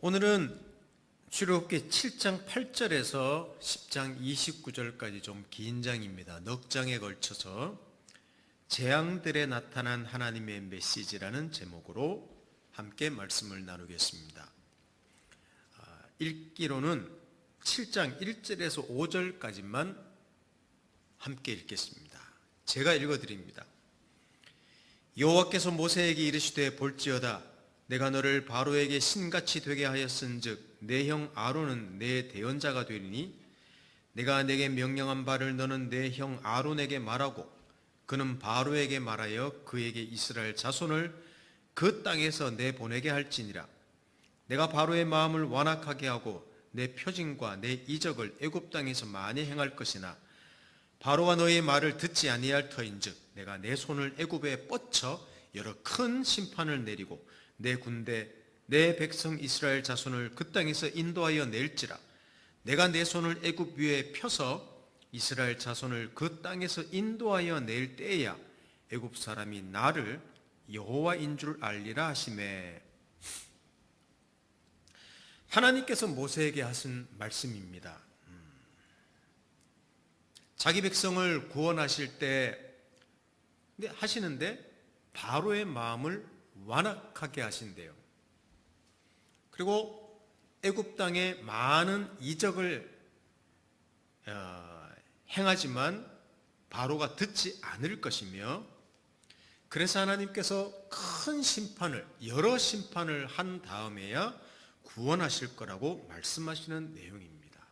오늘은 출애굽기 7장 8절에서 10장 29절까지 좀 긴 장입니다. 넉 장에 걸쳐서 재앙들에 나타난 하나님의 메시지라는 제목으로 함께 말씀을 나누겠습니다. 읽기로는 7장 1절에서 5절까지만 함께 읽겠습니다. 제가 읽어드립니다. 여호와께서 모세에게 이르시되 볼지어다 내가 너를 바로에게 신같이 되게 하였은즉 내 형 아론은 내 대언자가 되리니 내가 내게 명령한 바를 너는 내 형 아론에게 말하고 그는 바로에게 말하여 그에게 이스라엘 자손을 그 땅에서 내보내게 할지니라. 내가 바로의 마음을 완악하게 하고 내 표징과 내 이적을 애굽 땅에서 많이 행할 것이나 바로가 너의 말을 듣지 아니할 터인즉 내가 내 손을 애굽에 뻗쳐 여러 큰 심판을 내리고 내 군대 내 백성 이스라엘 자손을 그 땅에서 인도하여 낼지라. 내가 내 손을 애굽 위에 펴서 이스라엘 자손을 그 땅에서 인도하여 낼 때에야 애굽 사람이 나를 여호와인 줄 알리라 하시매. 하나님께서 모세에게 하신 말씀입니다. 자기 백성을 구원하실 때 하시는데 바로의 마음을 완악하게 하신대요. 그리고 애굽 땅에 많은 이적을 행하지만 바로가 듣지 않을 것이며, 그래서 하나님께서 큰 심판을, 여러 심판을 한 다음에야 구원하실 거라고 말씀하시는 내용입니다.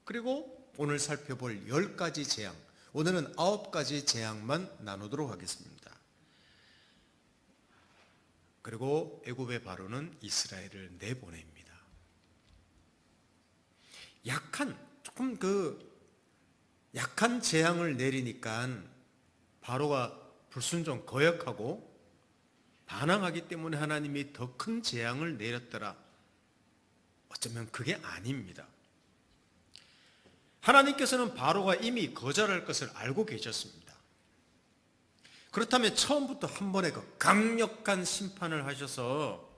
그리고 오늘 살펴볼 10가지 재앙, 오늘은 9가지 재앙만 나누도록 하겠습니다. 그리고 애굽의 바로는 이스라엘을 내보냅니다. 약한 재앙을 내리니까 바로가 불순종, 거역하고 반항하기 때문에 하나님이 더 큰 재앙을 내렸더라. 어쩌면 그게 아닙니다. 하나님께서는 바로가 이미 거절할 것을 알고 계셨습니다. 그렇다면 처음부터 한 번에 그 강력한 심판을 하셔서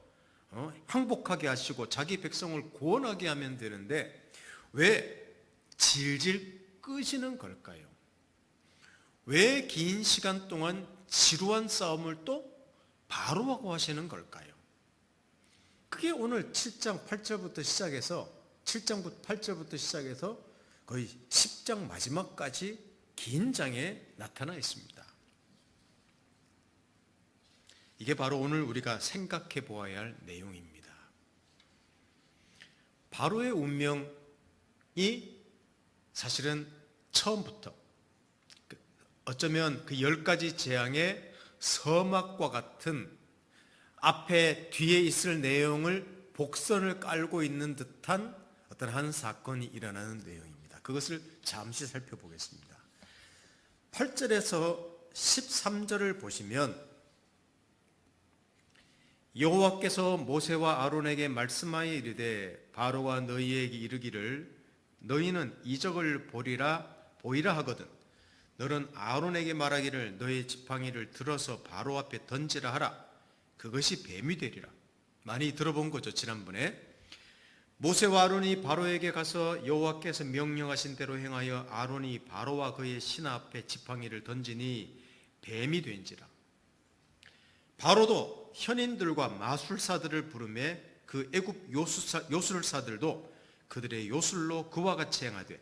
항복하게 하시고 자기 백성을 구원하게 하면 되는데 왜 질질 끄시는 걸까요? 왜 긴 시간 동안 지루한 싸움을 또 바로하고 하시는 걸까요? 그게 오늘 7장 8절부터 시작해서 7장 8절부터 시작해서 거의 10장 마지막까지 긴 장에 나타나 있습니다. 이게 바로 오늘 우리가 생각해 보아야 할 내용입니다. 바로의 운명이 사실은 처음부터 어쩌면 그 10가지 재앙의 서막과 같은 앞에 뒤에 있을 내용을 복선을 깔고 있는 듯한 어떤 한 사건이 일어나는 내용입니다. 그것을 잠시 살펴보겠습니다. 8절에서 13절을 보시면 여호와께서 모세와 아론에게 말씀하여 이르되 바로가 너희에게 이르기를 너희는 이적을 보이라 하거든 너는 아론에게 말하기를 너의 지팡이를 들어서 바로 앞에 던지라 하라. 그것이 뱀이 되리라. 많이 들어본 거죠, 지난번에. 모세와 아론이 바로에게 가서 여호와께서 명령하신 대로 행하여 아론이 바로와 그의 신하 앞에 지팡이를 던지니 뱀이 된지라. 바로도 현인들과 마술사들을 부르매 그 애굽 요술사들도 그들의 요술로 그와 같이 행하되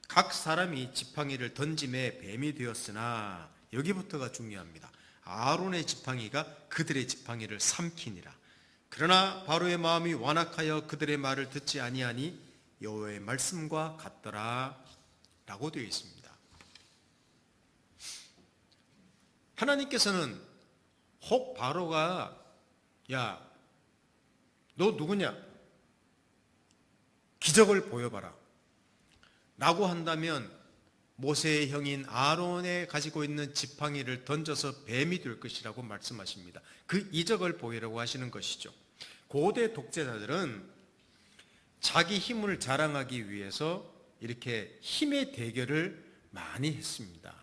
각 사람이 지팡이를 던짐에 뱀이 되었으나, 여기부터가 중요합니다. 아론의 지팡이가 그들의 지팡이를 삼키니라. 그러나 바로의 마음이 완악하여 그들의 말을 듣지 아니하니 여호와의 말씀과 같더라 라고 되어 있습니다. 하나님께서는 혹 바로가 야, 너 누구냐? 기적을 보여봐라 라고 한다면 모세의 형인 아론에 가지고 있는 지팡이를 던져서 뱀이 될 것이라고 말씀하십니다. 그 이적을 보이라고 하시는 것이죠. 고대 독재자들은 자기 힘을 자랑하기 위해서 이렇게 힘의 대결을 많이 했습니다.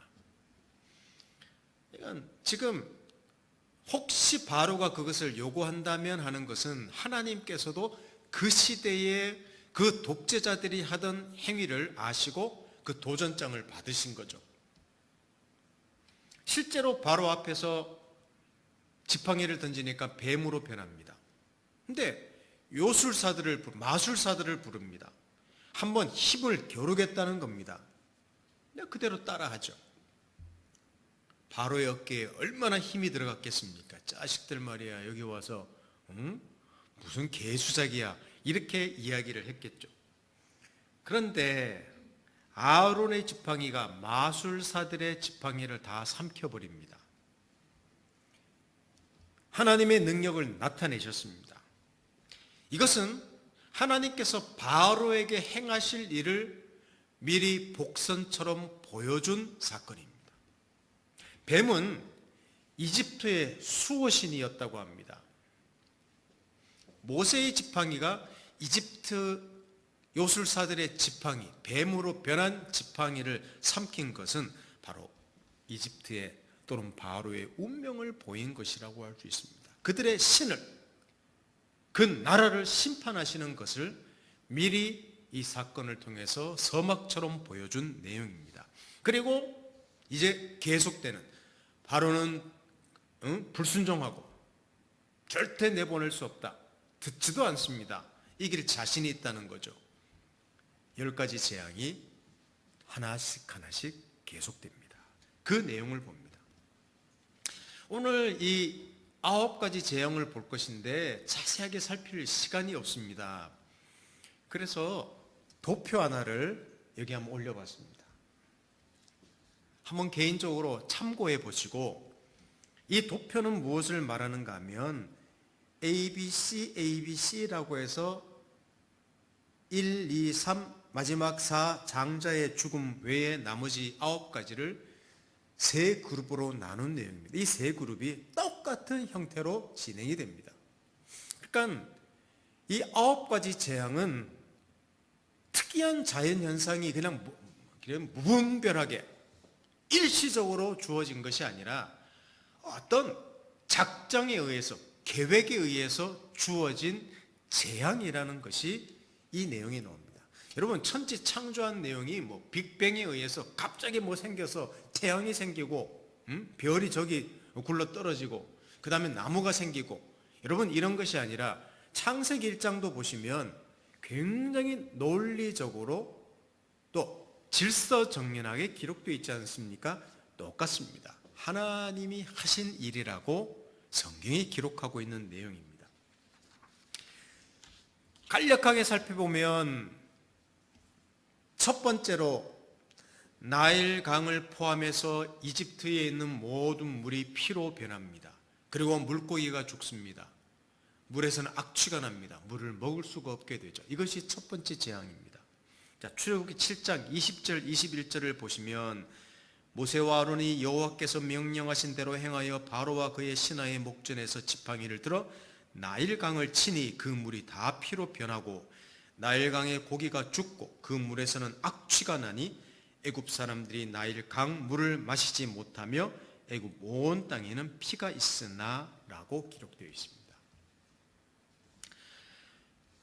그러니까 지금 혹시 바로가 그것을 요구한다면 하는 것은 하나님께서도 그 시대에 그 독재자들이 하던 행위를 아시고 그 도전장을 받으신 거죠. 실제로 바로 앞에서 지팡이를 던지니까 뱀으로 변합니다. 근데 마술사들을 부릅니다. 한번 힘을 겨루겠다는 겁니다. 근데 그대로 따라하죠. 바로의 어깨에 얼마나 힘이 들어갔겠습니까? 자식들 말이야, 여기 와서 무슨 개수작이야, 이렇게 이야기를 했겠죠. 그런데 아론의 지팡이가 마술사들의 지팡이를 다 삼켜버립니다. 하나님의 능력을 나타내셨습니다. 이것은 하나님께서 바로에게 행하실 일을 미리 복선처럼 보여준 사건입니다. 뱀은 이집트의 수호신이었다고 합니다. 모세의 지팡이가 이집트 요술사들의 지팡이, 뱀으로 변한 지팡이를 삼킨 것은 바로 이집트의 또는 바로의 운명을 보인 것이라고 할 수 있습니다. 그들의 신을, 그 나라를 심판하시는 것을 미리 이 사건을 통해서 서막처럼 보여준 내용입니다. 그리고 이제 계속되는, 바로는 불순종하고 절대 내보낼 수 없다, 듣지도 않습니다, 이길 자신이 있다는 거죠. 10가지 재앙이 하나씩 계속됩니다. 그 내용을 봅니다. 오늘 이 9가지 재앙을 볼 것인데 자세하게 살필 시간이 없습니다. 그래서 도표 하나를 여기 한번 올려봤습니다. 한번 개인적으로 참고해 보시고, 이 도표는 무엇을 말하는가 하면 ABC라고 해서 1, 2, 3 마지막 4 장자의 죽음 외에 나머지 9가지를 세 그룹으로 나눈 내용입니다. 이 세 그룹이 똑같은 형태로 진행이 됩니다. 그러니까 이 9가지 재앙은 특이한 자연현상이 그냥 무분별하게 일시적으로 주어진 것이 아니라 어떤 작정에 의해서, 계획에 의해서 주어진 재앙이라는 것이 이 내용에 나옵니다. 여러분, 천지 창조한 내용이 빅뱅에 의해서 갑자기 생겨서 태양이 생기고, 별이 저기 굴러 떨어지고, 그 다음에 나무가 생기고, 여러분, 이런 것이 아니라 창세기 1장도 보시면 굉장히 논리적으로 또 질서정연하게 기록되어 있지 않습니까? 똑같습니다. 하나님이 하신 일이라고 성경이 기록하고 있는 내용입니다. 간략하게 살펴보면 첫 번째로 나일강을 포함해서 이집트에 있는 모든 물이 피로 변합니다. 그리고 물고기가 죽습니다. 물에서는 악취가 납니다. 물을 먹을 수가 없게 되죠. 이것이 첫 번째 재앙입니다. 자, 출애굽기 7장 20절 21절을 보시면 모세와 아론이 여호와께서 명령하신 대로 행하여 바로와 그의 신하의 목전에서 지팡이를 들어 나일강을 치니 그 물이 다 피로 변하고 나일강의 고기가 죽고 그 물에서는 악취가 나니 애굽 사람들이 나일강 물을 마시지 못하며 애굽 온 땅에는 피가 있으나 라고 기록되어 있습니다.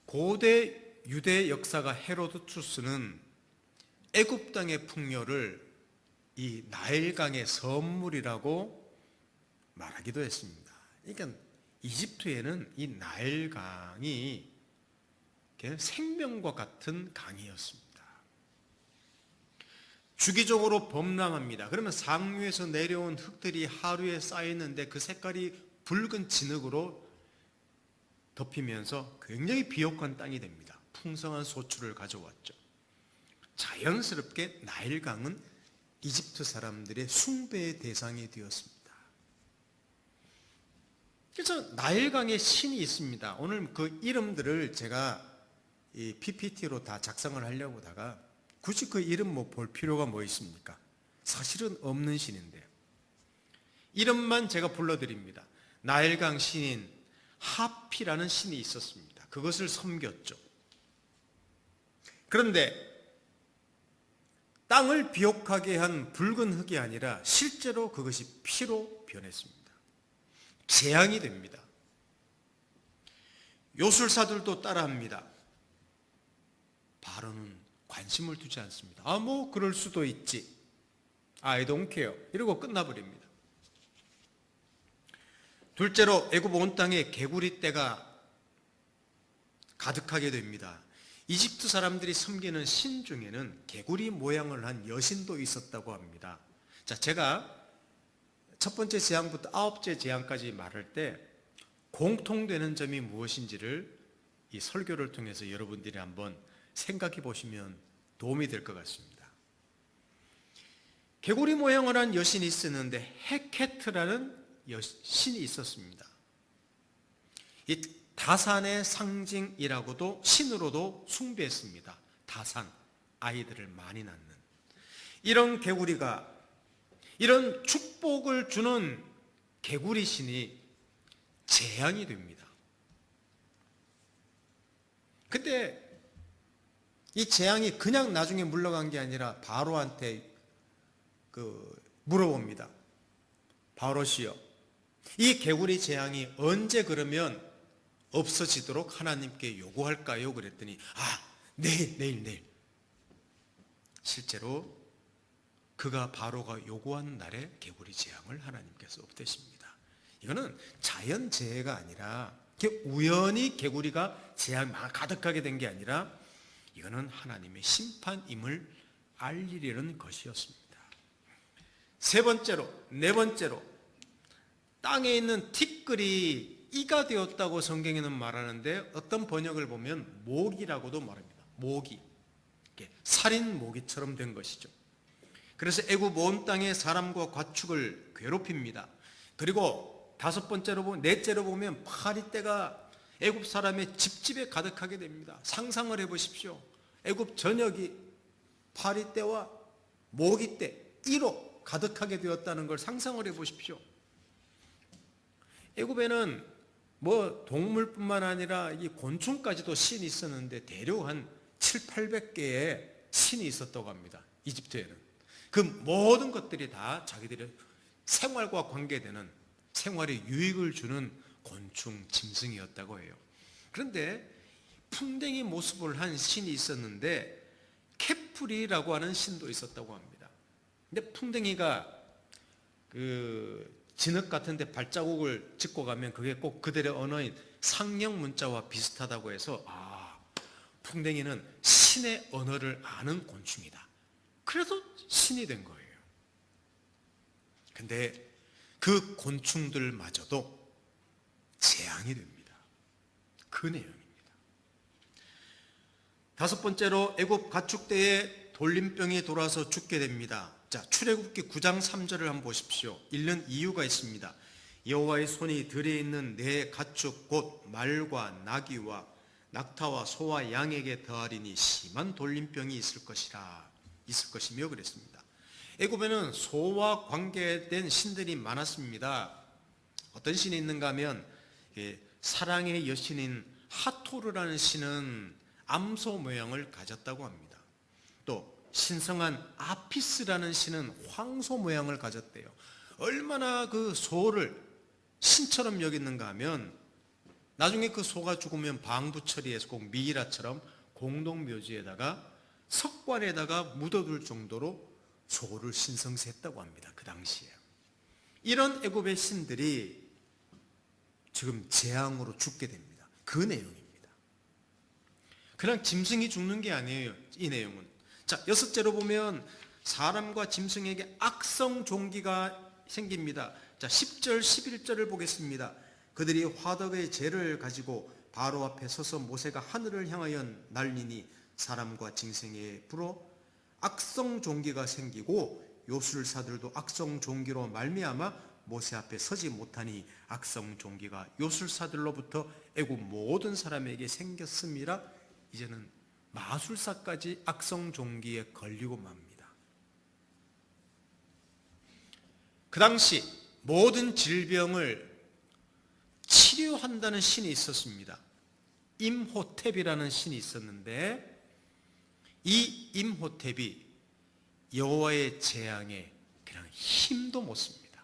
고대 유대 역사가 헤로도투스는 애굽 땅의 풍요를 이 나일강의 선물이라고 말하기도 했습니다. 그러니까 이집트에는 이 나일강이 생명과 같은 강이었습니다. 주기적으로 범람합니다. 그러면 상류에서 내려온 흙들이 하루에 쌓였는데 그 색깔이 붉은 진흙으로 덮이면서 굉장히 비옥한 땅이 됩니다. 풍성한 소출을 가져왔죠. 자연스럽게 나일강은 이집트 사람들의 숭배의 대상이 되었습니다. 그래서 나일강의 신이 있습니다. 오늘 그 이름들을 제가 이 PPT로 다 작성을 하려고 하다가 굳이 그 이름 볼 필요가 뭐 있습니까? 사실은 없는 신인데 이름만 제가 불러드립니다. 나일강 신인 하피라는 신이 있었습니다. 그것을 섬겼죠. 그런데 땅을 비옥하게 한 붉은 흙이 아니라 실제로 그것이 피로 변했습니다. 재앙이 됩니다. 요술사들도 따라합니다. 바로는 관심을 두지 않습니다. 뭐 그럴 수도 있지. I don't care. 이러고 끝나버립니다. 둘째로 애굽 온 땅에 개구리 떼가 가득하게 됩니다. 이집트 사람들이 섬기는 신 중에는 개구리 모양을 한 여신도 있었다고 합니다. 자, 제가 첫 번째 재앙부터 아홉째 재앙까지 말할 때 공통되는 점이 무엇인지를 이 설교를 통해서 여러분들이 한번 생각해 보시면 도움이 될 것 같습니다. 개구리 모양을 한 여신이 있었는데 헤케트라는 신이 있었습니다. 이 다산의 상징이라고도 신으로도 숭배했습니다. 다산, 아이들을 많이 낳는 이런 개구리가, 이런 축복을 주는 개구리 신이 재앙이 됩니다. 근데 이 재앙이 그냥 나중에 물러간 게 아니라 바로한테 물어봅니다. 바로시여, 이 개구리 재앙이 언제 그러면 없어지도록 하나님께 요구할까요? 그랬더니 내일. 실제로 그가 바로가 요구한 날에 개구리 재앙을 하나님께서 없애십니다. 이거는 자연재해가 아니라 우연히 개구리가 재앙 가득하게 된 게 아니라 이거는 하나님의 심판임을 알리려는 것이었습니다. 네 번째로 땅에 있는 티끌이 이가 되었다고 성경에는 말하는데 어떤 번역을 보면 모기라고도 말합니다. 모기, 살인 모기처럼 된 것이죠. 그래서 애굽 온 땅에 사람과 가축을 괴롭힙니다. 그리고 넷째로 보면 파리떼가 애굽 사람의 집집에 가득하게 됩니다. 상상을 해보십시오. 애굽 전역이 파리떼와 모기떼, 이로 가득하게 되었다는 걸 상상을 해보십시오. 애굽에는 동물뿐만 아니라 이 곤충까지도 신이 있었는데 대략 한 700~800개의 신이 있었다고 합니다. 이집트에는. 그 모든 것들이 다 자기들의 생활과 관계되는, 생활에 유익을 주는 곤충, 짐승이었다고 해요. 그런데 풍뎅이 모습을 한 신이 있었는데 케프리라고 하는 신도 있었다고 합니다. 근데 풍뎅이가 진흙 같은 데 발자국을 짚고 가면 그게 꼭 그들의 언어인 상형 문자와 비슷하다고 해서 풍뎅이는 신의 언어를 아는 곤충이다. 그래서 신이 된 거예요. 근데 그 곤충들마저도 재앙이 됩니다. 그 내용입니다. 다섯 번째로 애굽 가축대에 돌림병이 돌아서 죽게 됩니다. 자, 출애굽기 9장 3절을 한번 보십시오. 읽는 이유가 있습니다. 여호와의 손이 들에 있는 내 가축 곧 말과 나귀와 낙타와 소와 양에게 더하리니 심한 돌림병이 있을 것이며 그랬습니다. 애굽에는 소와 관계된 신들이 많았습니다. 어떤 신이 있는가 하면 사랑의 여신인 하토르라는 신은 암소 모양을 가졌다고 합니다. 또 신성한 아피스라는 신은 황소 모양을 가졌대요. 얼마나 그 소를 신처럼 여겼는가 하면 나중에 그 소가 죽으면 방부 처리해서 꼭 미이라처럼 공동묘지에다가 석관에다가 묻어둘 정도로 소를 신성시했다고 합니다. 그 당시에. 이런 애굽의 신들이 지금 재앙으로 죽게 됩니다. 그 내용입니다. 그냥 짐승이 죽는 게 아니에요. 이 내용은. 자, 여섯째로 보면 사람과 짐승에게 악성 종기가 생깁니다. 자, 10절 11절을 보겠습니다. 그들이 화덕의 재를 가지고 바로 앞에 서서 모세가 하늘을 향하여 날리니 사람과 짐승에 불어 악성 종기가 생기고 요술사들도 악성 종기로 말미암아 모세 앞에 서지 못하니 악성 종기가 요술사들로부터 애굽 모든 사람에게 생겼습니다. 이제는 마술사까지 악성 종기에 걸리고 맙니다. 그 당시 모든 질병을 치료한다는 신이 있었습니다. 임호텝이라는 신이 있었는데 이 임호텝이 여호와의 재앙에 그냥 힘도 못 씁니다.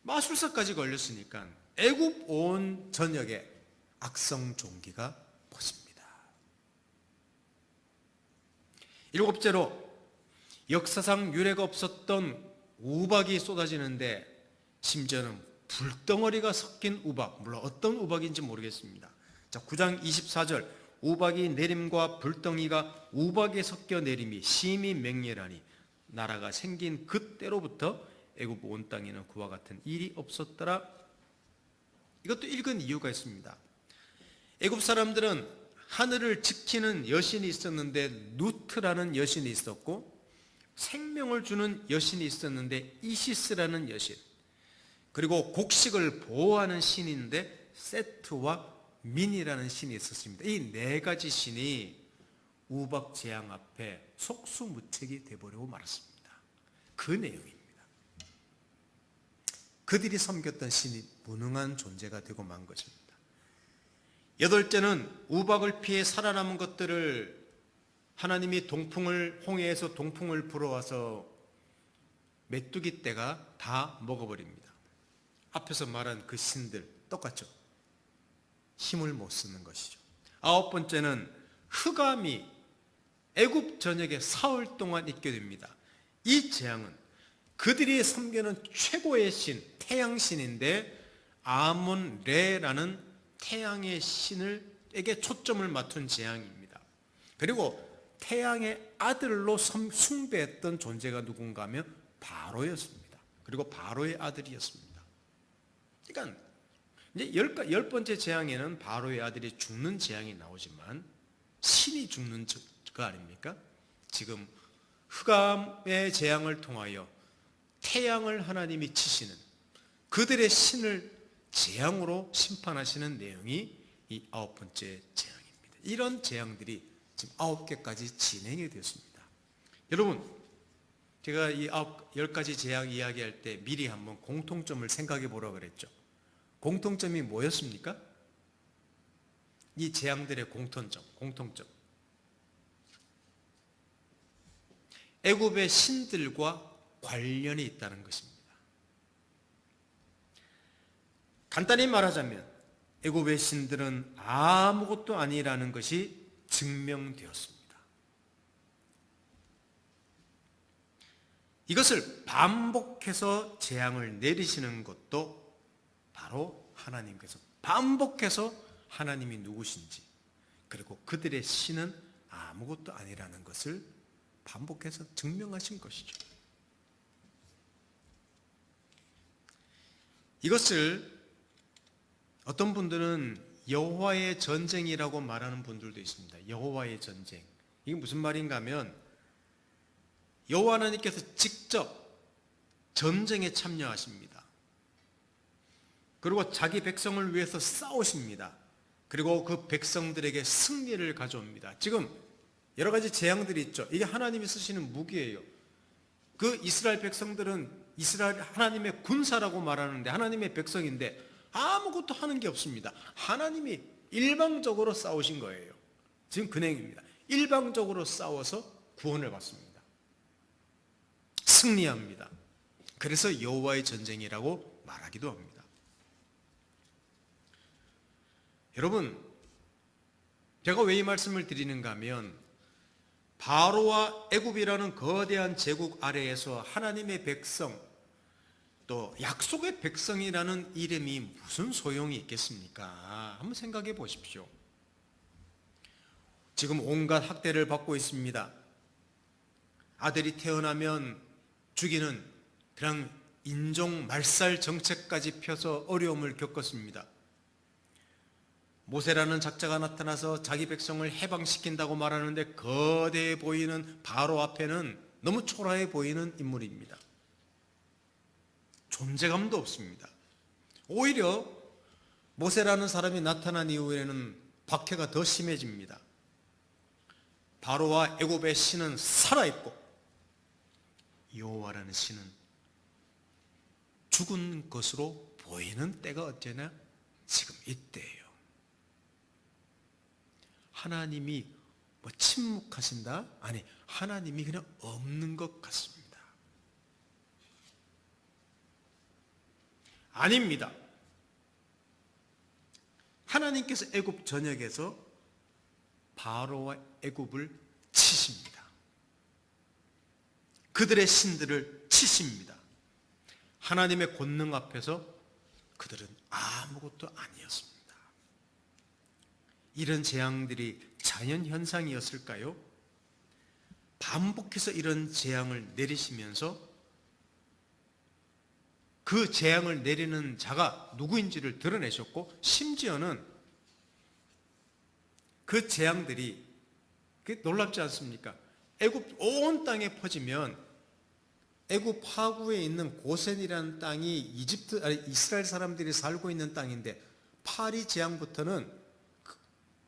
마술사까지 걸렸으니까 애굽 온 전역에 악성 종기가 퍼집니다. 일곱째로, 역사상 유례가 없었던 우박이 쏟아지는데 심지어는 불덩어리가 섞인 우박, 물론 어떤 우박인지 모르겠습니다. 자, 9장 24절, 우박이 내림과 불덩이가 우박에 섞여 내림이 심히 맹렬하니 나라가 생긴 그때로부터 애굽 온 땅에는 그와 같은 일이 없었더라. 이것도 읽은 이유가 있습니다. 애굽 사람들은 하늘을 지키는 여신이 있었는데 누트라는 여신이 있었고, 생명을 주는 여신이 있었는데 이시스라는 여신, 그리고 곡식을 보호하는 신인데 세트와 민이라는 신이 있었습니다. 이 네 가지 신이 우박 재앙 앞에 속수무책이 되어버리고 말았습니다. 그 내용입니다. 그들이 섬겼던 신이 무능한 존재가 되고 만 것입니다. 여덟째는 우박을 피해 살아남은 것들을 하나님이 홍해에서 동풍을 불어와서 메뚜기 떼가 다 먹어버립니다. 앞에서 말한 그 신들 똑같죠. 힘을 못 쓰는 것이죠. 아홉 번째는 흑암이 애굽 전역에 사흘 동안 있게 됩니다. 이 재앙은 그들이 섬기는 최고의 신, 태양신인데 아몬레라는 태양의 신에게 초점을 맞춘 재앙입니다. 그리고 태양의 아들로 숭배했던 존재가 누군가 하면 바로였습니다. 그리고 바로의 아들이었습니다. 그러니까 이제 열 번째 재앙에는 바로의 아들이 죽는 재앙이 나오지만 신이 죽는 거 아닙니까? 지금 흑암의 재앙을 통하여 태양을 하나님이 치시는, 그들의 신을 재앙으로 심판하시는 내용이 이 아홉 번째 재앙입니다. 이런 재앙들이 지금 9개까지 진행이 되었습니다. 여러분, 제가 이 10가지 재앙 이야기할 때 미리 한번 공통점을 생각해 보라고 그랬죠. 공통점이 뭐였습니까? 이 재앙들의 공통점. 애굽의 신들과 관련이 있다는 것입니다. 간단히 말하자면 애굽의 신들은 아무것도 아니라는 것이 증명되었습니다. 이것을 반복해서 재앙을 내리시는 것도 바로 하나님께서 반복해서 하나님이 누구신지, 그리고 그들의 신은 아무것도 아니라는 것을 반복해서 증명하신 것이죠. 이것을 어떤 분들은 여호와의 전쟁이라고 말하는 분들도 있습니다. 여호와의 전쟁. 이게 무슨 말인가 하면 여호와 하나님께서 직접 전쟁에 참여하십니다. 그리고 자기 백성을 위해서 싸우십니다. 그리고 그 백성들에게 승리를 가져옵니다. 지금 여러 가지 재앙들이 있죠. 이게 하나님이 쓰시는 무기예요. 그 이스라엘 백성들은 이스라엘 하나님의 군사라고 말하는데 하나님의 백성인데 아무것도 하는 게 없습니다. 하나님이 일방적으로 싸우신 거예요. 지금 그 내용입니다. 일방적으로 싸워서 구원을 받습니다. 승리합니다. 그래서 여호와의 전쟁이라고 말하기도 합니다. 여러분, 제가 왜 이 말씀을 드리는가 하면 바로와 애굽이라는 거대한 제국 아래에서 하나님의 백성, 또 약속의 백성이라는 이름이 무슨 소용이 있겠습니까? 한번 생각해 보십시오. 지금 온갖 학대를 받고 있습니다. 아들이 태어나면 죽이는 그냥 인종 말살 정책까지 펴서 어려움을 겪었습니다. 모세라는 작자가 나타나서 자기 백성을 해방시킨다고 말하는데 거대해 보이는 바로 앞에는 너무 초라해 보이는 인물입니다. 존재감도 없습니다. 오히려 모세라는 사람이 나타난 이후에는 박해가 더 심해집니다. 바로와 애굽의 신은 살아있고 여호와라는 신은 죽은 것으로 보이는 때가 언제나 지금 이때예요. 하나님이 뭐 침묵하신다? 아니, 하나님이 그냥 없는 것 같습니다. 아닙니다. 하나님께서 애굽 전역에서 바로와 애굽을 치십니다. 그들의 신들을 치십니다. 하나님의 권능 앞에서 그들은 아무것도 아니었습니다. 이런 재앙들이 자연현상이었을까요? 반복해서 이런 재앙을 내리시면서 그 재앙을 내리는 자가 누구인지를 드러내셨고, 심지어는 그 재앙들이 놀랍지 않습니까? 애굽 온 땅에 퍼지면 애굽 하구에 있는 고센이라는 땅이 이스라엘 사람들이 살고 있는 땅인데, 파리 재앙부터는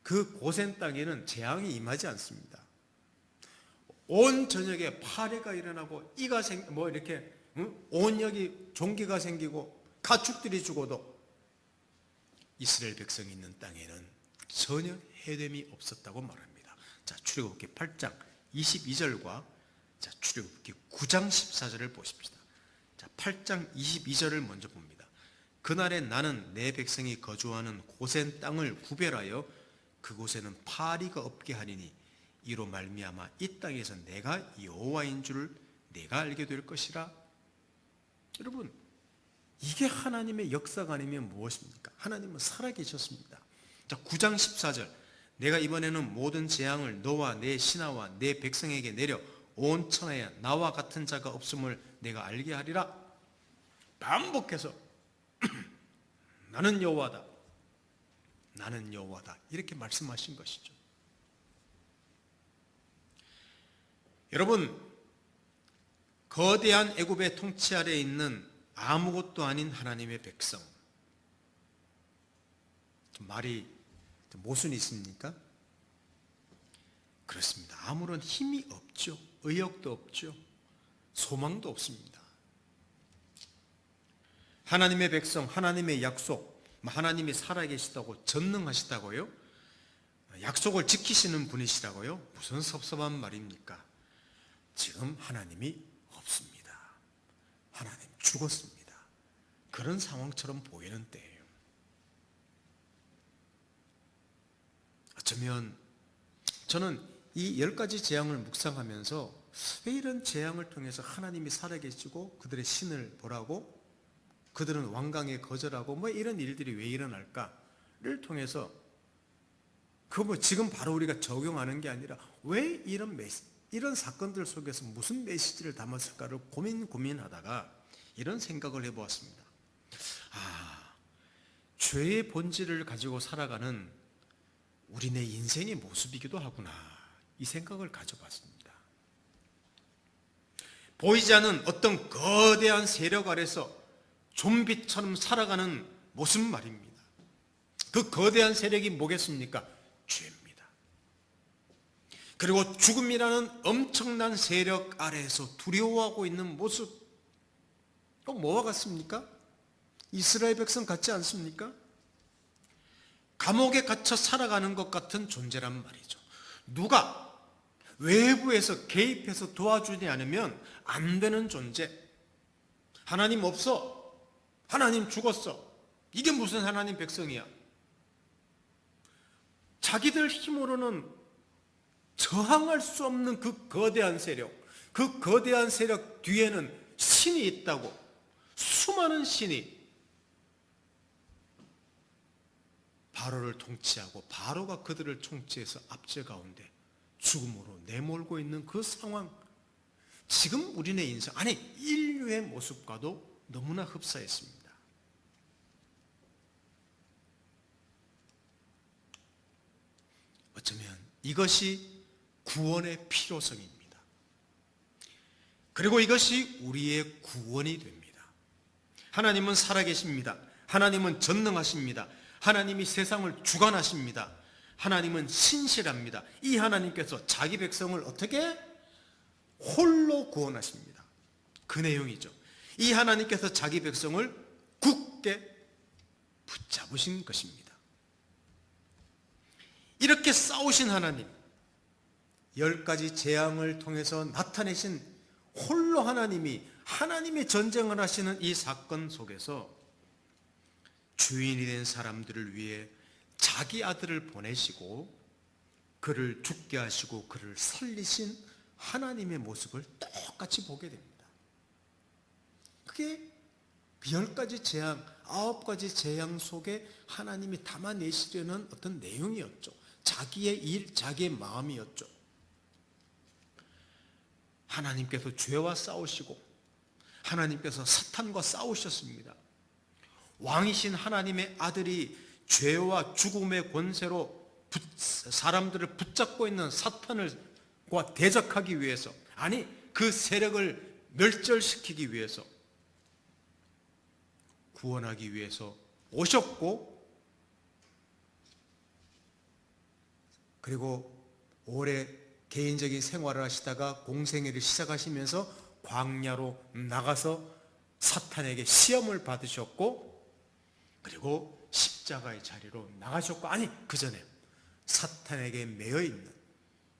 그 고센 땅에는 재앙이 임하지 않습니다. 온 전역에 파리가 일어나고 온역이 종기가 생기고 가축들이 죽어도 이스라엘 백성이 있는 땅에는 전혀 해됨이 없었다고 말합니다. 자, 출애굽기 8장 22절과 자, 출애굽기 9장 14절을 보십시다. 자, 8장 22절을 먼저 봅니다. 그날에 나는 내 백성이 거주하는 고센 땅을 구별하여 그곳에는 파리가 없게 하리니 이로 말미암아 이 땅에서 내가 여호와인 줄을 내가 알게 될 것이라. 여러분, 이게 하나님의 역사가 아니면 무엇입니까? 하나님은 살아계셨습니다. 자, 9장 14절, 내가 이번에는 모든 재앙을 너와 내 신하와 내 백성에게 내려 온 천하에 나와 같은 자가 없음을 내가 알게 하리라. 반복해서 나는 여호와다, 나는 여호와다, 이렇게 말씀하신 것이죠. 여러분, 거대한 애굽의 통치 아래에 있는 아무것도 아닌 하나님의 백성, 말이 모순이 있습니까? 그렇습니다. 아무런 힘이 없죠. 의욕도 없죠. 소망도 없습니다. 하나님의 백성, 하나님의 약속, 하나님이 살아계시다고, 전능하시다고요? 약속을 지키시는 분이시라고요? 무슨 섭섭한 말입니까? 지금 하나님이 없습니다. 하나님 죽었습니다. 그런 상황처럼 보이는 때예요. 어쩌면 저는 이 10가지 재앙을 묵상하면서 왜 이런 재앙을 통해서 하나님이 살아계시고 그들의 신을 보라고, 그들은 완강에 거절하고 이런 일들이 왜 일어날까를 통해서 지금 바로 우리가 적용하는 게 아니라 왜 이런 사건들 속에서 무슨 메시지를 담았을까를 고민하다가 이런 생각을 해보았습니다. 죄의 본질을 가지고 살아가는 우리네 인생의 모습이기도 하구나, 이 생각을 가져봤습니다. 보이지 않는 어떤 거대한 세력 아래서 좀비처럼 살아가는 모습 말입니다. 그 거대한 세력이 뭐겠습니까? 죄입니다. 그리고 죽음이라는 엄청난 세력 아래에서 두려워하고 있는 모습, 꼭 뭐와 같습니까? 이스라엘 백성 같지 않습니까? 감옥에 갇혀 살아가는 것 같은 존재란 말이죠. 누가 외부에서 개입해서 도와주지 않으면 안 되는 존재. 하나님 없어, 하나님 죽었어, 이게 무슨 하나님 백성이야. 자기들 힘으로는 저항할 수 없는 그 거대한 세력, 그 거대한 세력 뒤에는 신이 있다고, 수많은 신이 바로를 통치하고 바로가 그들을 통치해서 압제 가운데 죽음으로 내몰고 있는 그 상황, 지금 우리네 인생, 아니 인류의 모습과도 너무나 흡사했습니다. 어쩌면 이것이 구원의 필요성입니다. 그리고 이것이 우리의 구원이 됩니다. 하나님은 살아계십니다. 하나님은 전능하십니다. 하나님이 세상을 주관하십니다. 하나님은 신실합니다. 이 하나님께서 자기 백성을 어떻게? 홀로 구원하십니다. 그 내용이죠. 이 하나님께서 자기 백성을 굳게 붙잡으신 것입니다. 이렇게 싸우신 하나님, 10가지 재앙을 통해서 나타내신 홀로 하나님이 전쟁을 하시는 이 사건 속에서 주인이 된 사람들을 위해 자기 아들을 보내시고 그를 죽게 하시고 그를 살리신 하나님의 모습을 똑같이 보게 됩니다. 그게 그 10가지 재앙, 9가지 재앙 속에 하나님이 담아내시려는 어떤 내용이었죠. 자기의 일, 자기의 마음이었죠. 하나님께서 죄와 싸우시고 하나님께서 사탄과 싸우셨습니다. 왕이신 하나님의 아들이 죄와 죽음의 권세로 사람들을 붙잡고 있는 사탄과 대적하기 위해서, 아니 그 세력을 멸절시키기 위해서, 구원하기 위해서 오셨고, 그리고 오래 개인적인 생활을 하시다가 공생애를 시작하시면서 광야로 나가서 사탄에게 시험을 받으셨고, 그리고 십자가의 자리로 나가셨고, 아니 그 전에 사탄에게 매여 있는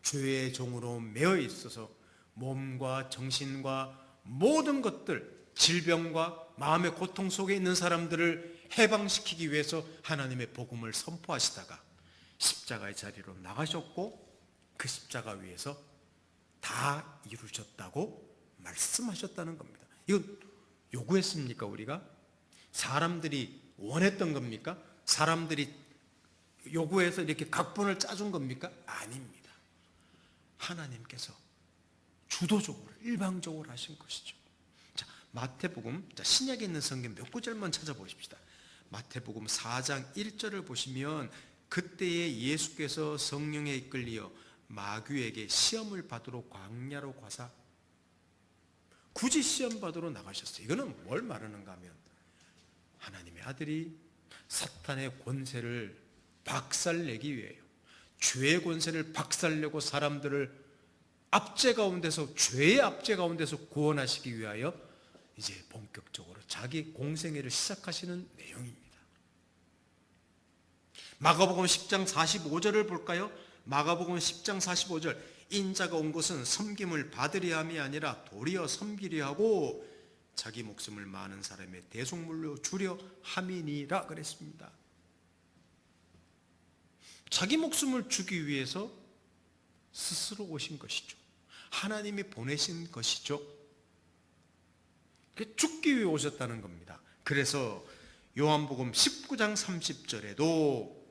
죄의 종으로 매여 있어서 몸과 정신과 모든 것들, 질병과 마음의 고통 속에 있는 사람들을 해방시키기 위해서 하나님의 복음을 선포하시다가 십자가의 자리로 나가셨고, 그 십자가 위에서 다 이루셨다고 말씀하셨다는 겁니다. 이건 요구했습니까? 우리가? 사람들이 원했던 겁니까? 사람들이 요구해서 이렇게 각본을 짜준 겁니까? 아닙니다. 하나님께서 주도적으로 일방적으로 하신 것이죠. 자, 마태복음, 신약에 있는 성경 몇 구절만 찾아보십시다. 마태복음 4장 1절을 보시면 그때에 예수께서 성령에 이끌려 마귀에게 시험을 받으러 광야로 가사, 굳이 시험 받으러 나가셨어요. 이거는 뭘 말하는가 하면 하나님의 아들이 사탄의 권세를 박살내기 위해요. 죄의 권세를 박살내고 사람들을 압제 가운데서, 죄의 압제 가운데서 구원하시기 위하여 이제 본격적으로 자기 공생애를 시작하시는 내용입니다. 마가복음 10장 45절을 볼까요? 마가복음 10장 45절, 인자가 온 것은 섬김을 받으려 함이 아니라 도리어 섬기려 하고 자기 목숨을 많은 사람의 대속물로 주려 함이니라 그랬습니다. 자기 목숨을 주기 위해서 스스로 오신 것이죠. 하나님이 보내신 것이죠. 죽기 위해 오셨다는 겁니다. 그래서 요한복음 19장 30절에도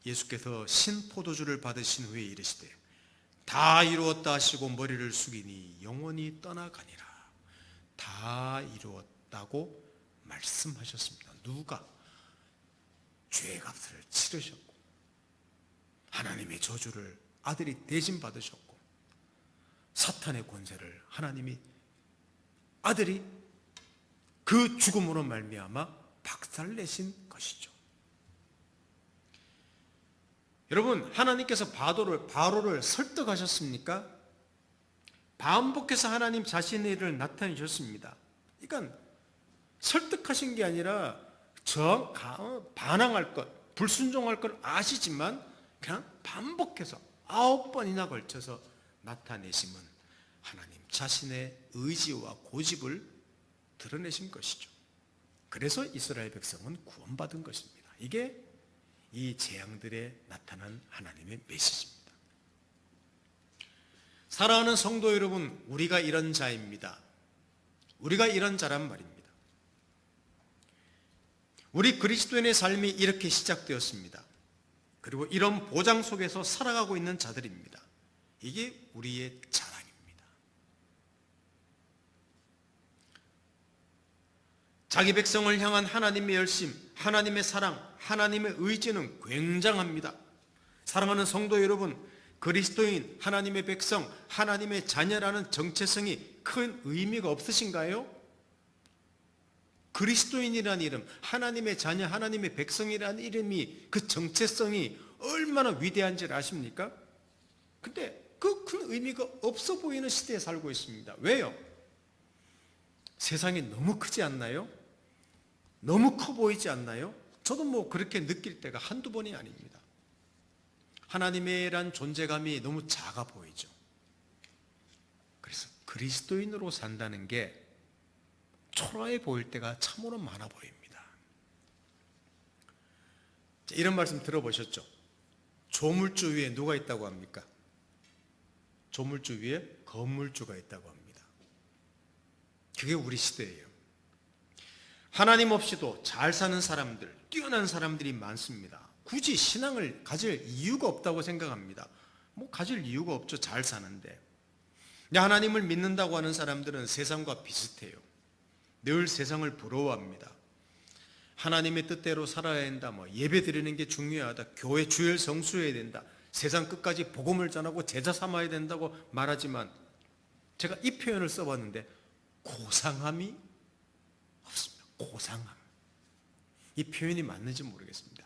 예수께서 신포도주를 받으신 후에 이르시되 다 이루었다 하시고 머리를 숙이니 영원히 떠나가니라. 다 이루었다고 말씀하셨습니다. 누가? 죄값을 치르셨고 하나님의 저주를 아들이 대신 받으셨고 사탄의 권세를 하나님이, 아들이 그 죽음으로 말미암아 박살내신 것이죠. 여러분, 하나님께서 바로를 설득하셨습니까? 반복해서 하나님 자신의 일을 나타내 주셨습니다. 그러니까 설득하신 게 아니라 반항할 것, 불순종할 걸 아시지만 그냥 반복해서 9번이나 걸쳐서 나타내심은 하나님 자신의 의지와 고집을 드러내신 것이죠. 그래서 이스라엘 백성은 구원받은 것입니다. 이게 이 재앙들에 나타난 하나님의 메시지입니다. 사랑하는 성도 여러분, 우리가 이런 자입니다. 우리가 이런 자란 말입니다. 우리 그리스도인의 삶이 이렇게 시작되었습니다. 그리고 이런 보장 속에서 살아가고 있는 자들입니다. 이게 우리의 자랑입니다. 자기 백성을 향한 하나님의 열심, 하나님의 사랑, 하나님의 의지는 굉장합니다. 사랑하는 성도 여러분, 그리스도인, 하나님의 백성, 하나님의 자녀라는 정체성이 큰 의미가 없으신가요? 그리스도인이라는 이름, 하나님의 자녀, 하나님의 백성이라는 이름이, 그 정체성이 얼마나 위대한지를 아십니까? 근데 그 큰 의미가 없어 보이는 시대에 살고 있습니다. 왜요? 세상이 너무 크지 않나요? 너무 커 보이지 않나요? 저도 뭐 그렇게 느낄 때가 한두 번이 아닙니다. 하나님이란 존재감이 너무 작아 보이죠. 그래서 그리스도인으로 산다는 게 초라해 보일 때가 참으로 많아 보입니다. 이런 말씀 들어보셨죠? 조물주 위에 누가 있다고 합니까? 조물주 위에 건물주가 있다고 합니다. 그게 우리 시대예요. 하나님 없이도 잘 사는 사람들, 뛰어난 사람들이 많습니다. 굳이 신앙을 가질 이유가 없다고 생각합니다. 가질 이유가 없죠. 잘 사는데. 하나님을 믿는다고 하는 사람들은 세상과 비슷해요. 늘 세상을 부러워합니다. 하나님의 뜻대로 살아야 된다. 예배 드리는 게 중요하다. 교회 주일 성수해야 된다. 세상 끝까지 복음을 전하고 제자 삼아야 된다고 말하지만 제가 이 표현을 써봤는데 고상함이 없습니다. 고상함. 이 표현이 맞는지 모르겠습니다.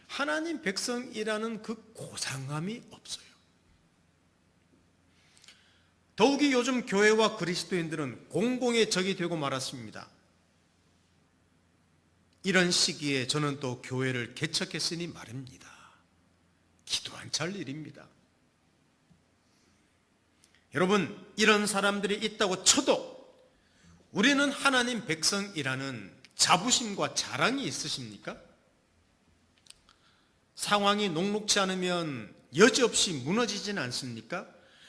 하나님 백성이라는 그 고상함이 없어요. 더욱이 요즘 교회와 그리스도인들은 공공의 적이 되고 말았습니다. 이런 시기에 저는 또 교회를 개척했으니 말입니다. 기도 안 찰 일입니다. 여러분, 이런 사람들이 있다고 쳐도 우리는 하나님 백성이라는 자부심과 자랑이 있으십니까? 상황이 녹록지 않으면 여지없이 무너지진 않습니까?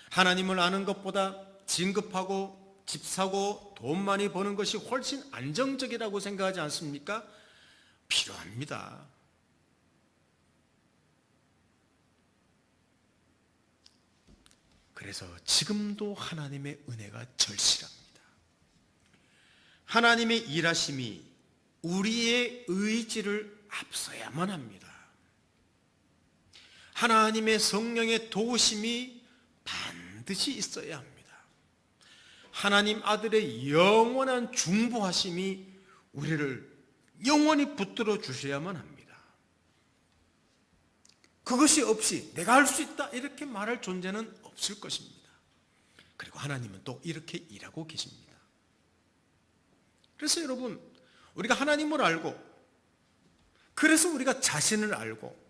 하나님을 아는 것보다 진급하고 집 사고 돈 많이 버는 것이 훨씬 안정적이라고 생각하지 않습니까? 필요합니다. 그래서 지금도 하나님의 은혜가 절실합니다. 하나님의 일하심이 우리의 의지를 앞서야만 합니다. 하나님의 성령의 도우심이 반드시 있어야 합니다. 하나님 아들의 영원한 중보하심이 우리를 영원히 붙들어 주셔야만 합니다. 그것이 없이 내가 할 수 있다 이렇게 말할 존재는 없을 것입니다. 그리고 하나님은 또 이렇게 일하고 계십니다. 그래서 여러분, 우리가 하나님을 알고, 그래서 우리가 자신을 알고,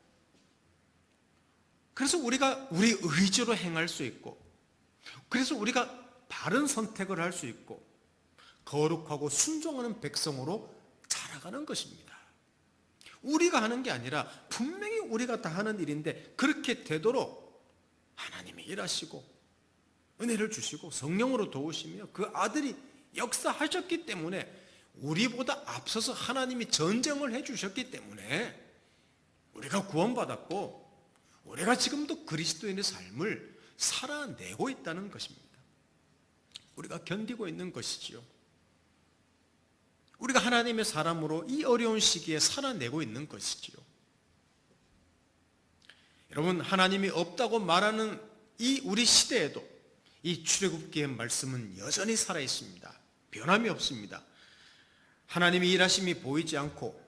그래서 우리가 우리 의지로 행할 수 있고, 그래서 우리가 바른 선택을 할 수 있고, 거룩하고 순종하는 백성으로 자라가는 것입니다. 우리가 하는 게 아니라 분명히 우리가 다 하는 일인데 그렇게 되도록 하나님이 일하시고 은혜를 주시고 성령으로 도우시며 그 아들이 역사하셨기 때문에, 우리보다 앞서서 하나님이 전쟁을 해주셨기 때문에 우리가 구원받았고 우리가 지금도 그리스도인의 삶을 살아내고 있다는 것입니다. 우리가 견디고 있는 것이지요. 우리가 하나님의 사람으로 이 어려운 시기에 살아내고 있는 것이지요. 여러분, 하나님이 없다고 말하는 이 우리 시대에도 이 출애굽기의 말씀은 여전히 살아있습니다. 변함이 없습니다. 하나님의 일하심이 보이지 않고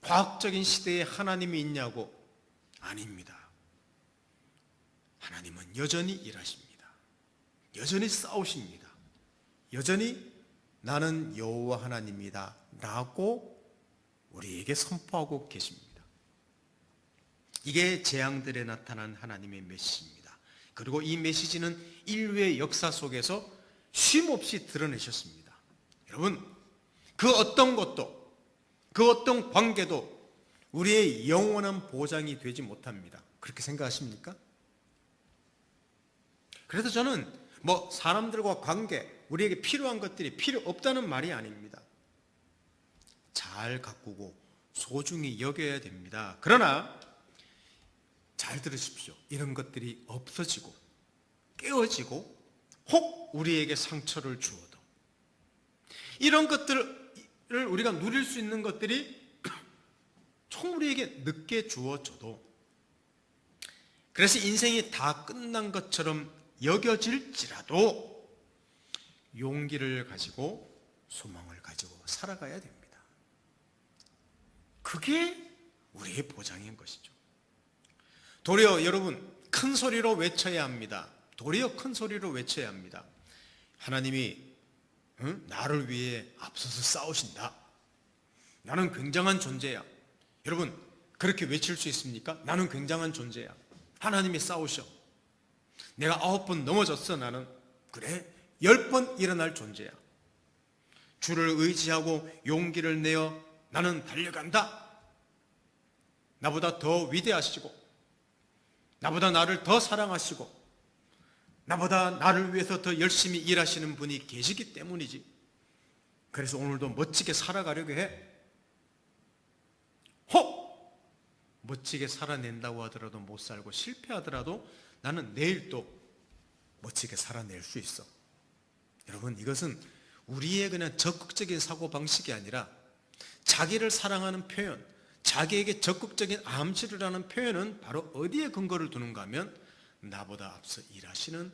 과학적인 시대에 하나님이 있냐고? 아닙니다. 하나님은 여전히 일하십니다. 여전히 싸우십니다. 여전히 나는 여호와 하나님이다 라고 우리에게 선포하고 계십니다. 이게 재앙들에 나타난 하나님의 메시지입니다. 그리고 이 메시지는 인류의 역사 속에서 쉼없이 드러내셨습니다. 여러분, 그 어떤 것도, 그 어떤 관계도 우리의 영원한 보장이 되지 못합니다. 그렇게 생각하십니까? 그래서 저는 사람들과 관계, 우리에게 필요한 것들이 필요 없다는 말이 아닙니다. 잘 가꾸고 소중히 여겨야 됩니다. 그러나 잘 들으십시오. 이런 것들이 없어지고 깨어지고 혹 우리에게 상처를 주어도, 이런 것들을 우리가 누릴 수 있는 것들이 총 우리에게 늦게 주어져도, 그래서 인생이 다 끝난 것처럼 여겨질지라도 용기를 가지고 소망을 가지고 살아가야 됩니다. 그게 우리의 보장인 것이죠. 도리어 여러분, 큰 소리로 외쳐야 합니다. 도리어 큰 소리로 외쳐야 합니다. 하나님이 나를 위해 앞서서 싸우신다. 나는 굉장한 존재야. 여러분, 그렇게 외칠 수 있습니까? 나는 굉장한 존재야. 하나님이 싸우셔. 내가 9번 넘어졌어. 나는 그래 10번 일어날 존재야. 주를 의지하고 용기를 내어 나는 달려간다. 나보다 더 위대하시고 나보다 나를 더 사랑하시고 나보다 나를 위해서 더 열심히 일하시는 분이 계시기 때문이지. 그래서 오늘도 멋지게 살아가려고 해. 멋지게 살아낸다고 하더라도 못 살고 실패하더라도 나는 내일 또 멋지게 살아낼 수 있어. 여러분, 이것은 우리의 그냥 적극적인 사고방식이 아니라 자기를 사랑하는 표현, 자기에게 적극적인 암시를 하는 표현은 바로 어디에 근거를 두는가 하면 나보다 앞서 일하시는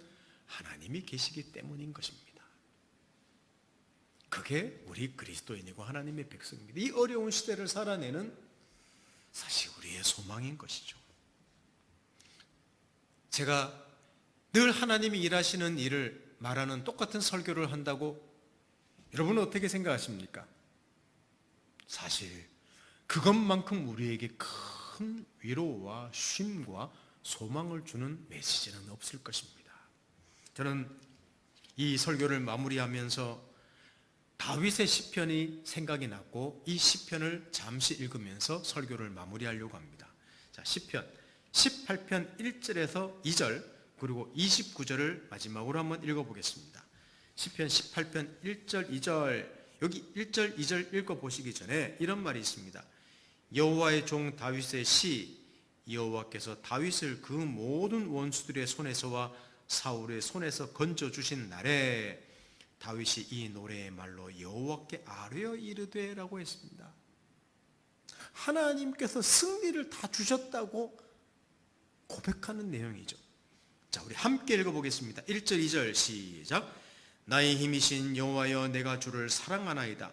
하나님이 계시기 때문인 것입니다. 그게 우리 그리스도인이고 하나님의 백성입니다. 이 어려운 시대를 살아내는 사실 우리의 소망인 것이죠. 제가 늘 하나님이 일하시는 일을 말하는 똑같은 설교를 한다고 여러분은 어떻게 생각하십니까? 사실 그것만큼 우리에게 큰 위로와 쉼과 소망을 주는 메시지는 없을 것입니다. 저는 이 설교를 마무리하면서 다윗의 시편이 생각이 났고 이 시편을 잠시 읽으면서 설교를 마무리하려고 합니다. 자, 시편 18편 1절에서 2절 그리고 29절을 마지막으로 한번 읽어보겠습니다. 시편 18편 1절 2절, 여기 1절 2절 읽어보시기 전에 이런 말이 있습니다. 여호와의 종 다윗의 시, 여호와께서 다윗을 그 모든 원수들의 손에서와 사울의 손에서 건져주신 날에 다윗이 이 노래의 말로 여호와께 아뢰어 이르되 라고 했습니다. 하나님께서 승리를 다 주셨다고 고백하는 내용이죠. 자, 우리 함께 읽어보겠습니다. 1절 2절 시작. 나의 힘이신 여호와여, 내가 주를 사랑하나이다.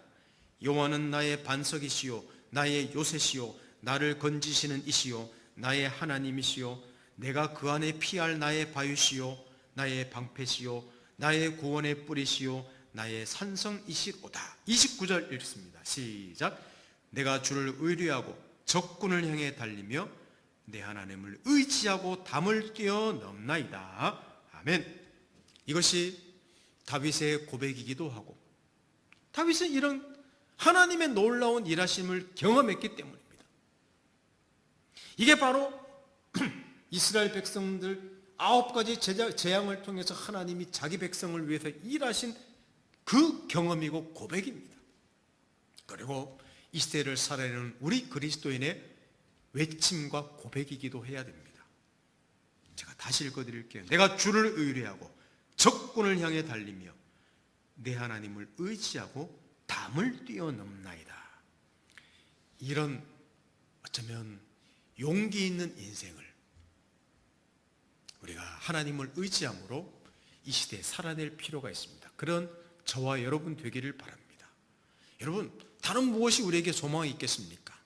여호와는 나의 반석이시요 나의 요새시요 나를 건지시는 이시요 나의 하나님이시요 내가 그 안에 피할 나의 바위시요 나의 방패시요 나의 구원의 뿌리시요 나의 산성이시로다. 29절 읽습니다. 시작. 내가 주를 의뢰하고 적군을 향해 달리며 내 하나님을 의지하고 담을 뛰어넘나이다. 아멘. 이것이 다윗의 고백이기도 하고 다윗은 이런 하나님의 놀라운 일하심을 경험했기 때문입니다. 이게 바로 이스라엘 백성들 9가지 재앙을 통해서 하나님이 자기 백성을 위해서 일하신 그 경험이고 고백입니다. 그리고 이 시대를 살아내는 우리 그리스도인의 외침과 고백이기도 해야 됩니다. 제가 다시 읽어드릴게요. 내가 주를 의뢰하고 적군을 향해 달리며 내 하나님을 의지하고 담을 뛰어넘나이다. 이런 어쩌면 용기 있는 인생을 우리가 하나님을 의지함으로 이 시대에 살아낼 필요가 있습니다. 그런 저와 여러분 되기를 바랍니다. 여러분, 다른 무엇이 우리에게 소망이 있겠습니까?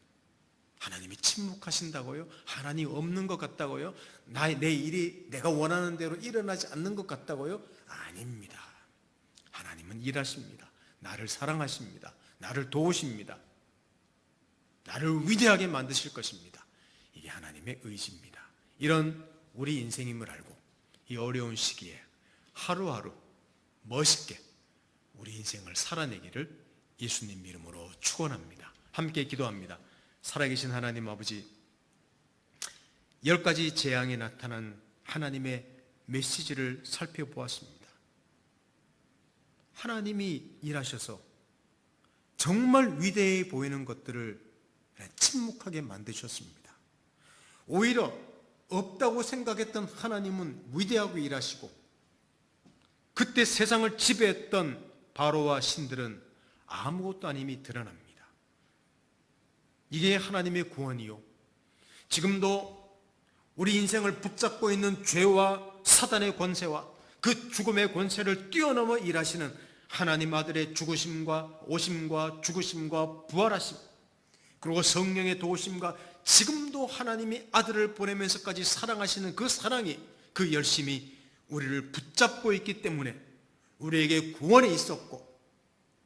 하나님이 침묵하신다고요? 하나님 없는 것 같다고요? 내 일이 내가 원하는 대로 일어나지 않는 것 같다고요? 아닙니다. 하나님은 일하십니다. 나를 사랑하십니다. 나를 도우십니다. 나를 위대하게 만드실 것입니다. 이게 하나님의 의지입니다. 이런 우리 인생임을 알고 이 어려운 시기에 하루하루 멋있게 우리 인생을 살아내기를 예수님 이름으로 축원합니다. 함께 기도합니다. 살아계신 하나님 아버지, 10가지 재앙에 나타난 하나님의 메시지를 살펴보았습니다. 하나님이 일하셔서 정말 위대해 보이는 것들을 침묵하게 만드셨습니다. 오히려 없다고 생각했던 하나님은 위대하고 일하시고 그때 세상을 지배했던 바로와 신들은 아무것도 아님이 드러납니다. 이게 하나님의 구원이요, 지금도 우리 인생을 붙잡고 있는 죄와 사단의 권세와 그 죽음의 권세를 뛰어넘어 일하시는 하나님 아들의 죽으심과 오심과 죽으심과 부활하심, 그리고 성령의 도우심과 지금도 하나님이 아들을 보내면서까지 사랑하시는 그 사랑이, 그 열심이 우리를 붙잡고 있기 때문에 우리에게 구원이 있었고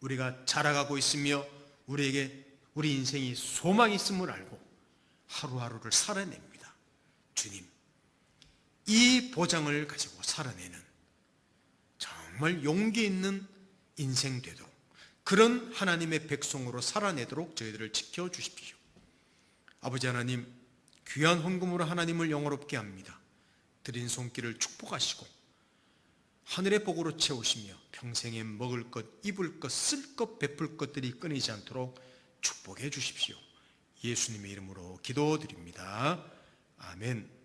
우리가 자라가고 있으며 우리 인생이 소망이 있음을 알고 하루하루를 살아냅니다. 주님, 이 보장을 가지고 살아내는 정말 용기 있는 인생 되도록, 그런 하나님의 백성으로 살아내도록 저희들을 지켜주십시오. 아버지 하나님, 귀한 헌금으로 하나님을 영화롭게 합니다. 드린 손길을 축복하시고 하늘의 복으로 채우시며 평생에 먹을 것, 입을 것, 쓸 것, 베풀 것들이 끊이지 않도록 축복해 주십시오. 예수님의 이름으로 기도드립니다. 아멘.